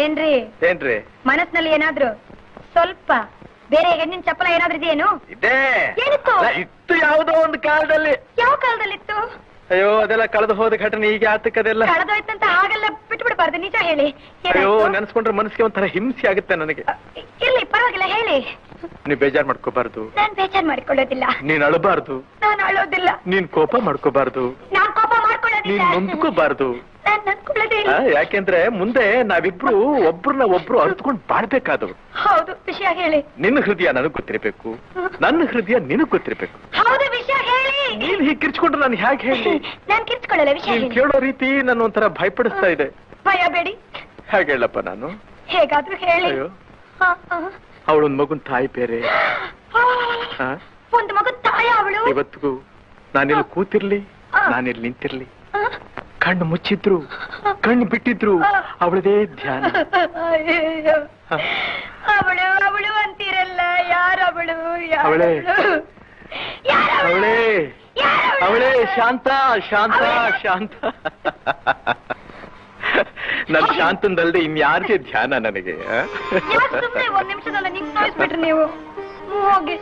ಏನ್ರಿ ಏನ್ರಿ ಮನಸ್ಸಿನಲ್ಲಿ ಏನಾದ್ರು ಸ್ವಲ್ಪ ಬೇರೆ ಹೆಣ್ಣಿನ ಚಪ್ಪಲ ಏನಾದ್ರೂ ಇದೆಯೇನು? ಇದೆ. ಏನಿತ್ತು? ಇತ್ತು ಯಾವುದೋ ಒಂದು ಕಾಲದಲ್ಲಿ. ಯಾವ ಕಾಲದಲ್ಲಿತ್ತು? ಅಯ್ಯೋ ಅದೆಲ್ಲ ಕಳೆದು ಹೋದ ಘಟನೆ ಈಗ ಆತಕ್ಕದೆಲ್ಲ. ಕಳೆದೋಯ್ತಂತ ಹಾಗೆಲ್ಲ ಬಿಟ್ಬಿಡ್ಬಾರ್ದು, ನಿಜ ಹೇಳಿ. ಅಯ್ಯೋ ನೆನ್ಸ್ಕೊಂಡ್ರೆ ಮನಸ್ಸಿಗೆ ಒಂಥರ ಹಿಂಸೆ ಆಗುತ್ತೆ ನನಗೆ. ಇಲ್ಲಿ ಪರವಾಗಿಲ್ಲ ಹೇಳಿ. ನೀವ್ ಬೇಜಾರ್ ಮಾಡ್ಕೋಬಾರ್ದು. ನಾನ್ ಬೇಜಾರ್ ಮಾಡ್ಕೊಳ್ಳೋದಿಲ್ಲ. ನೀನ್ ಅಳಬಾರ್ದು. ನಾನು ಅಳೋದಿಲ್ಲ. ನೀನ್ ಕೋಪ ಮಾಡ್ಕೋಬಾರ್ದು. ನಾನ್ ಕೋಪ ಮಾಡ್ಕೊಳ್ಳೋದಿಲ್ಲ. ನೀನ್ ನೊಂದ್ಕೋಬಾರ್ದು. ನಾನ್ ನೊಂದ್ಕೊಳ್ಳೋದೇ ಇಲ್ಲ. ಯಾಕೆಂದ್ರೆ ಮುಂದೆ ನಾವಿಬ್ರು ಒಬ್ರನ್ನ ಒಬ್ರು ಅರ್ತ್ಕೊಂಡ್ ಬಾಳ್ಬೇಕಾದವ್ರು. ಹೌದು, ವಿಷಯ ಹೇಳಿ. ನಿನ್ನ ಹೃದಯ ನನಗ್ ಗೊತ್ತಿರ್ಬೇಕು, ನನ್ನ ಹೃದಯ ನಿನಗ್ ಗೊತ್ತಿರ್ಬೇಕು. ಹೌದು, ವಿಷಯ ಹೇಳಿ. ನೀನ್ ಹೀಗೆ ಕಿರ್ಚ್ಕೊಂಡ್ರೆ ನಾನು ಹೇಗೆ ಹೇಳಿ? ನಾನ್ ಕಿರ್ಚ್ಕೊಳ್ಳಲ್ಲ, ವಿಷಯ ನೀನ್ ಹೇಳಿ. ಕೇಳೋ ರೀತಿ ನನ್ನ ಒಂಥರ ಭಯಪಡಿಸ್ತಾ ಇದೆ. ಭಯ ಬೇಡಿ. ಹೇಗೆ ಹೇಳಪ್ಪ ನಾನು? ಹೇಗಾದ್ರೂ ಹೇಳಿ. ಅಯ್ಯೋ ಅವಳೊಂದ್ ಮಗುನ್ ತಾಯಿ ಬೇರೆ. ಒಂದು ಮಗು ತಾಯ ಅವಳು. ಇವತ್ತಿಗೂ ನಾನಿಲ್ಲಿ ಕೂತಿರ್ಲಿ, ನಾನಿಲ್ಲಿ ನಿಂತಿರ್ಲಿ, ಕಣ್ಣು ಮುಚ್ಚಿದ್ರು ಕಣ್ಣು ಬಿಟ್ಟಿದ್ರು ಅವಳದೇ ಧ್ಯಾನ. ಅವಳು ಅವಳು ಅಂತೀರಲ್ಲ, ಯಾರವಳು? ಅವಳೇ ಅವಳೇ ಅವಳೇ ಶಾಂತ ಶಾಂತ ಶಾಂತ. ನನ್ ಶಾಂತಂದಲ್ದೆ ಇನ್ಯಾರಿಗೆ ಧ್ಯಾನ ನನಗೆ? ಸುಮ್ಮನೆ ಒಂದ್ ನಿಮಿಷದಲ್ಲ ನಿಂಗೆ ತೋರಿಸ್ಬಿಟ್ರಿ ನೀವು. ಹೋಗಿ.